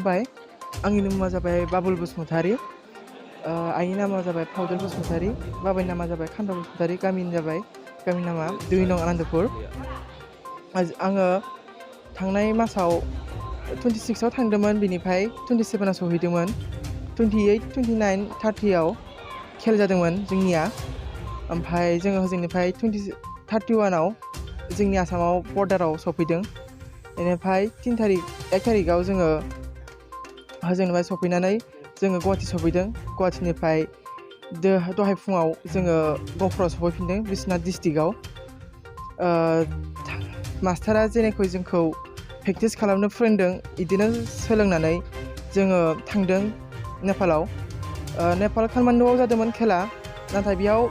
खुलुमबाय आंनि मुङा जाबाय बाबुल बसुमतारी आइनि नामा जाबाय फाउदुल बसुमतारी बाबानि नामा जाबाय खान्दा बसुमतारी गामिनि नामा 2 नं आनन्दपुर आङो थांनाय मासाव 26 आव थांदोंमोन बिनिफ्राय 27 आव सहैदोंमोन 28, 29, 30 आव खेल जादोंमोन जोंनिया ओमफ्राय जोङो हजोंनिफ्राय 31 आव जोंनि आसामाव बर्डाराव सफैदों बेनिफ्राय 1 थारिखआव जोङो हजोंनिफ्राय सफैनानै जोङो गुवाहाटि सफैदों गुवाहाटिनिफ्राय दहाय फुङाव जोङो गहपुराव सफैफिनदों बिश्वनाथ डिस्ट्रिक्टआव मास्टारा जेनेखि जोंखौ प्रेक्टिस खालामनो फोरोंदों बिदिनो सोलोंनानै जोङो थांदों नेपालाव नेपाल काठमान्डुआव जादोंमोन खेला नाथाय बेयाव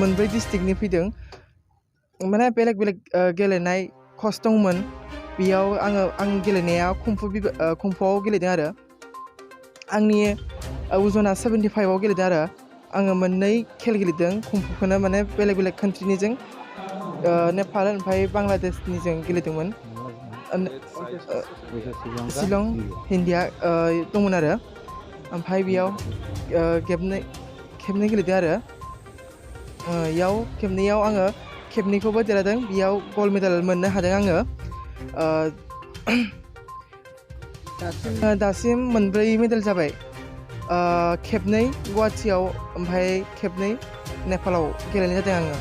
4 डिस्ट्रिक्टनि फैदों माने बेलेग गेलेनाय कच दंमोन बेयाव आं गेलेनाया कुम्फुआव गेलेदों आरो आंनि अजना 75 आव गेलेदों आरो आङो 2 खेल गेलेदों कुम्फुखौनो माने बेलेग कान्ट्रिनिजों नेपाल ओमफ्राय बांलादेशनिजों गेलेदोंमोन शिलं इन्डिया दंमोन आरो ओमफ्राय बेयाव खेबनै गेलेदों आरो बेयाव खेबनैयाव आङो खेबनैखौबो देरहादों बेयाव गल्ड मेडेल मोननो हादों आङो दासिम 4 मेडेल जाबाय खेबनै गुवाहाटियाव ओमफ्राय खेबनै नेपालाव गेलेनाय जादों आङो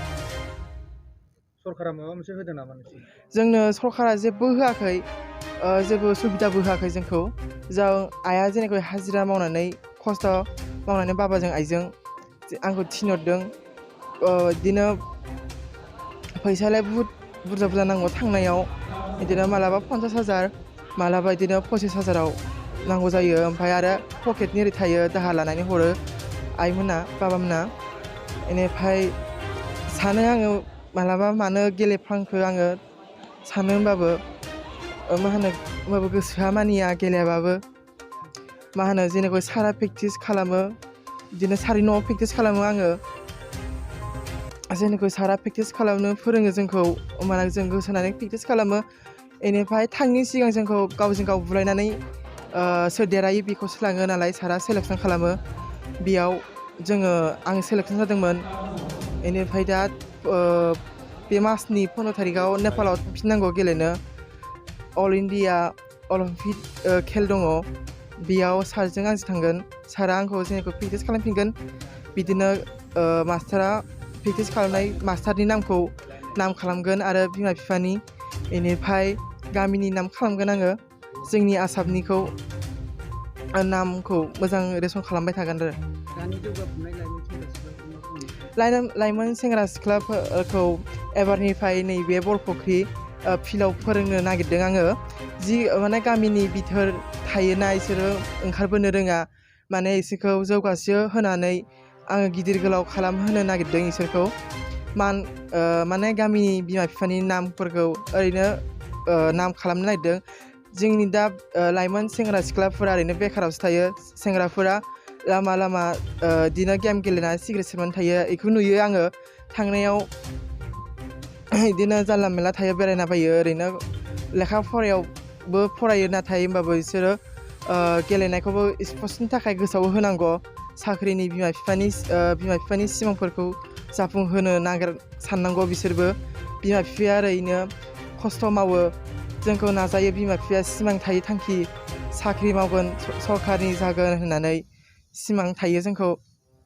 सरकारा माबा मोनसे होदों नामा जोंनो सरकारा जेबो होआखै जेबो सुबिदाबो होआखै जोंखौ जों आइया जेनेखि हाजिरा मावनानै खस्थ' मावनानै बाबाजों आइजों आंखौ थिनहरदों बिदिनो फैसायालाय बुहुत बुरजा नांगौ थांनायाव बिदिनो मालाबा 50,000 मालाबा बिदिनो 25,000 नांगौ जायो ओमफ्राय आरो पकेटनि ओरै थायो दाहार लानानै हरो आइमोना बाबामोना बेनिफ्राय सानो आङो मालाबा मानो गेलेफ्लांखो आङो सानो होनबाबो गोसोआ मानिया गेलेयाबाबो जेनेखि सारा प्रेक्टिस खालामो बिदिनो सारि न'आव प्रेक्टिस खालामो आङो जेनेखि सारा प्रेक्टिस खालामनो फोरोङो जोंखौ होमबाना जों गोसो होनानै प्रेक्टिस खालामो बेनिफ्राय थांनि सिगां जोंखौ गावजों गाव बुलायनानै सोर देरहायो बेखौसो लाङो नालाय सारा सेलेक्सन खालामो बेयाव आं सेलेक्सन जादोंमोन बेनिफ्राय दा बे मासनि 15 थारिखआव नेपालाव थांफिननांगौ गेलेनो अल इन्डिया अलिम्पिक खेल दङ बेयाव सारजों आंजों थांगोन सारा आंखौ जेनेखि प्रेक्टिस खालामफिनगोन बिदिनो मास्टारा प्रेक्टिस खालामनाय मास्टारनि नाम खालामगोन आरो बिमा बिफानि बेनिफ्राय गामिनि नाम खालामगोन आङो जोंनि आसामनिखौ नामखौ मोजां रेसन खालामबाय थागोन आरो दानि जौगाफुनाय लाइमोन सेंग्रा सिख्लाफोरखौ एबारनिफ्राय नैबे बरफुख्रि फिल्डआव फोरोंनो नागिरदों आङो माने गामिनि बिथोर थायोना बिसोरो ओंखारबोनो रोङा माने इसोरखौ जौगासो होनानै आङो गिदिर गोलाव खालामहोनो नागिरदों इसोरखौ माने गामिनि बिमा बिफानि नामफोरखौ ओरैनो नाम खालामनो नागिरदों जोंनि दा लाइमोन सेंग्रा सिख्लाफोरा ओरैनो बेखारावसो थायो सेंग्राफोरा लामा बिदिनो गेम गेलेनानै सिगारेट सोबनानै थायो बेखौ नुयो आङो थांनायाव बिदिनो जानला मेनला थायो बेरायना फैयो ओरैनो लेखा फरायावबो फरायो नाथाय होमबाबो बिसोरो गेलेनायखौबो स्पर्ट्सनि थाखाय गोसोआव होनांगौ साख्रिनि बिमा बिफानि सिमांफोरखौ जाफुंहोनो साननांगौ बिसोरबो बिमा बिफाया ओरैनो खस्थ' मावो जोंखौ नाजायो बिमा बिफाया सिमां थायो थांखि साख्रि मावगोन सरकारनि जागोन होननानै सिमां थायो जोंखौ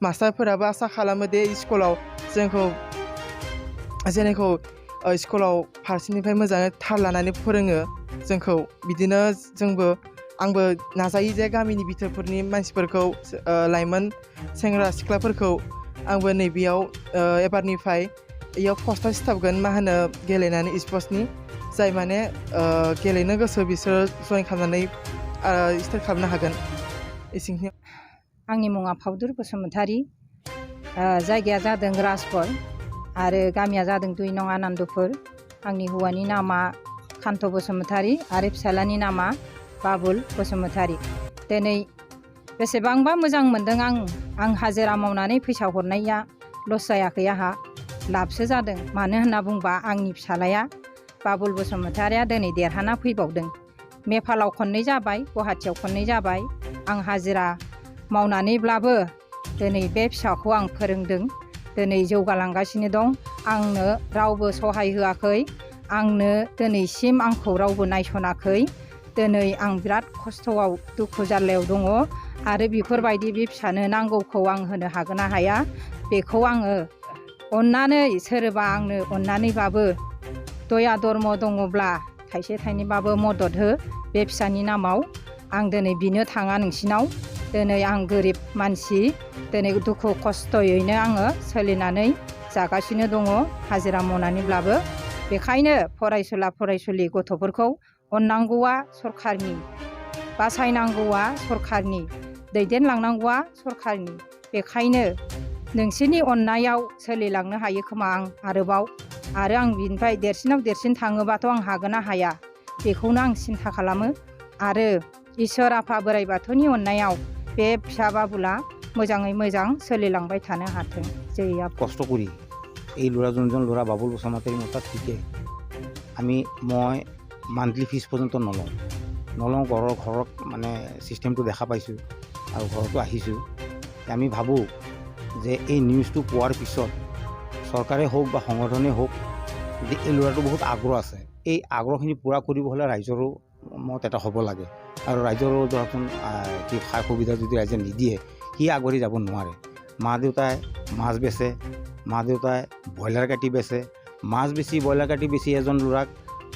मास्टारफोराबो आसा खालामो दे स्कुलाव जोंखौ स्कुलाव फारसेनिफ्राय मोजाङै थाल लानानै फोरोङो जोंखौ बिदिनो आंबो नाजायो जे गामिनि बिथोरफोरनि मानसिफोरखौ लाइमोन सेंग्रा सिख्लाफोरखौ आंबो नैबेयाव एबारनिफ्राय बेयाव पस्टआव सिथाबगोन गेलेनानै स्पर्ट्सनि जाय माने गेलेनो गोसो बिसोरो जइन खालामनानै स्टार्ट खालामनो हागोन एसेनो आंनि मुङा फाउदुल बसुमतारी जायगाया जादों राजगड़ आरो गामिया जादों 2 नं आनन्दपुर आंनि हौवानि नामा कान्त बसुमतारी आरो फिसालानि नामा बाबुल बसुमतारी दिनै बेसेबांबा मोजां मोनदों आं हाजिरा मावनानै फैसा हरनाया लस जायाखै आंहा लाबसो जादों मानो होनना बुंबा आंनि फिसालाया बाबुल बसुमतारीया दिनै देरहाना फैबावदों नेपालाव खननै जाबाय गुवाहाटियाव खननै जाबाय आं हाजिरा मावनानैब्लाबो दिनै बे फिसाखौ आं फोरोंदों दिनै जौगालांगासिनो दं आंनो रावबो सहाय होआखै आंनो दिनैसिम आंखौ रावबो नायसनाखै दिनै आं बिराद खस्थ'आव दुखु जारलायाव दङ आरो बेफोरबायदि बे फिसानो नांगौखौ आं होनो हागोन ना हाया बेखौ आङो अननानै सोरबा आंनो अननानैबाबो दया धर्म दङब्ला थाइसे थाइनैबाबो मदद हो बे फिसानि नामाव आं दिनै बिनो थाङा नोंसिनाव दिनै आं गोरिब मानसि दिनै दुखु खस्थ'यैनो आङो सोलिनानै जागासिनो दङ हाजिरा मावनानैब्लाबो बेखायनो फरायसुला फरायसुलि गथ'फोरखौ अननांगौआ सरखारनि बासायनांगौआ सरखारनि दैदेनलांनांगौआ सरखारनि बेखायनो नोंसोरनि अननायाव सोलिलांनो हायो खोमा आं आरोबाव आरो आं बिनिफ्राय देरसिनाव देरसिन थाङोबाथ' आं हागोन ना हाया बेखौनो आं सिन्था खालामो आरो इसोर आफा बोराइ बाथौनि अननायाव बे फिसा बाबुला मोजाङै मोजां सोलिलांबाय थानो हाथों जै आफा কষ্ট কৰি এই ল'ৰা যোনজন ল'ৰা বাবুল বসুমতাৰী মোৰ তাত শিকে মই মান্থলি ফিজ পৰ্যন্ত নলওঁ ঘৰত মানে ছিষ্টেমটো দেখা পাইছোঁ আৰু ঘৰতো আহিছোঁ আমি ভাবোঁ যে এই নিউজটো পোৱাৰ পিছত চৰকাৰে হওক বা সংগঠনেই হওক যে এই ল'ৰাটো বহুত আগ্ৰহ আছে এই আগ্ৰহখিনি পূৰা কৰিব হ'লে ৰাইজৰো মত এটা হ'ব লাগে আৰু ৰাইজৰো ধৰকচোন কি সা সুবিধা যদি ৰাইজে নিদিয়ে সি আগবাঢ়ি যাব নোৱাৰে মা দেউতাই মাছ বেচে মা দেউতাই ব্ৰইলাৰ কাটি বেচে মাছ বেচি ব্ৰইলাৰ কাটি বেচি এজন ল'ৰাক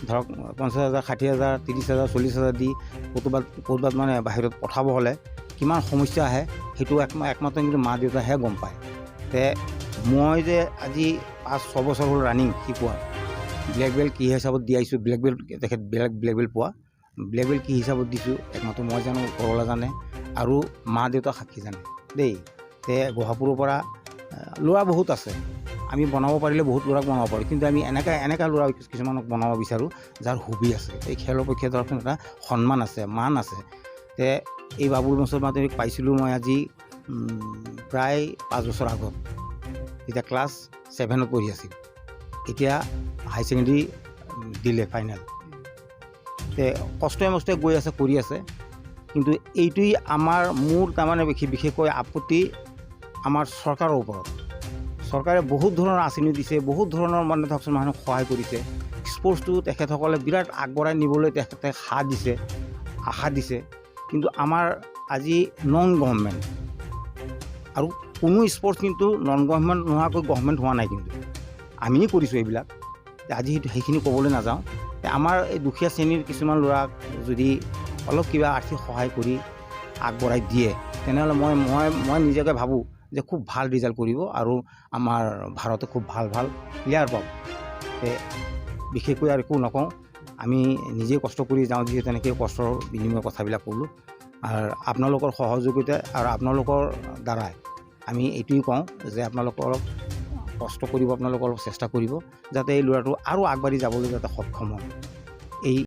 ধৰক 50,000 60,000 30,000 40,000 দি ক'ৰবাত মানে বাহিৰত পঠাব হ'লে কিমান সমস্যা আহে সেইটো একমাত্ৰ কিন্তু মা দেউতাইহে গম পায় তে মই যে আজি 5-6 বছৰ হ'ল ৰানিং শিকোৱা ব্লেক বেল্ট কি হিচাপত দি আহিছোঁ ব্লেক বেল্ট তেখেত ব্লেক বেল্ট পোৱা ব্লেক বেল্ট কি হিচাপত দিছোঁ একমাত্ৰ মই জানো ওপৰৱালা জানে আৰু মা দেউতা সাক্ষী জানে দেই তে গুৱাহাটীৰ পৰা ল'ৰা বহুত আছে আমি বনাব পাৰিলে বহুত ল'ৰাক বনাব পাৰোঁ কিন্তু আমি এনেকা ল'ৰা কিছুমানক বনাব বিচাৰোঁ যাৰ হবি আছে এই খেলৰ পক্ষে ধৰকচোন এটা সন্মান আছে মান আছে তে এই বাবুল বসুমতাৰীক পাইছিলোঁ মই আজি প্ৰায় 5 বছৰ আগত এতিয়া ক্লাছ 7ত পঢ়ি আছিল এতিয়া হাই ছেকেণ্ডেৰী দিলে ফাইনেল তে কষ্টই মষ্টই গৈ আছে কৰি আছে কিন্তু এইটোৱেই মোৰ তাৰমানে বিশেষকৈ আপত্তি আমাৰ চৰকাৰৰ ওপৰত চৰকাৰে বহুত ধৰণৰ আঁচনি দিছে বহুত ধৰণৰ মানে ধৰকচোন মানুহক সহায় কৰিছে স্পৰ্টছটো তেখেতসকলে বিৰাট আগবঢ়াই নিবলৈ তেখেতে আশা দিছে কিন্তু আমাৰ আজি নন গভৰ্ণমেণ্ট আৰু কোনো স্পৰ্টছ কিন্তু নন গভৰ্ণমেণ্ট নোহোৱাকৈ গভৰ্ণমেণ্ট হোৱা নাই কিন্তু আমিয়ে কৰিছোঁ এইবিলাক আজি সেইখিনি ক'বলৈ নাযাওঁ আমাৰ এই দুখীয়া শ্ৰেণীৰ কিছুমান ল'ৰাক যদি অলপ কিবা আৰ্থিক সহায় কৰি আগবঢ়াই দিয়ে তেনেহ'লে মই নিজকে ভাবোঁ যে খুব ভাল ৰিজাল্ট কৰিব আৰু আমাৰ ভাৰতে খুব ভাল প্লেয়াৰ পাব বিশেষকৈ আৰু একো নকওঁ আমি নিজে কষ্ট কৰি যাওঁ যিহেতু তেনেকৈ কষ্টৰ বিনিময় কথাবিলাক ক'লোঁ আৰু আপোনালোকৰ সহযোগিতা আৰু আপোনালোকৰ দ্বাৰাই আমি এইটোৱেই কওঁ যে আপোনালোকৰ অলপ কষ্ট কৰিব আপোনালোকে অলপ চেষ্টা কৰিব যাতে এই ল'ৰাটো আৰু আগবাঢ়ি যাবলৈ যাতে সক্ষম হয়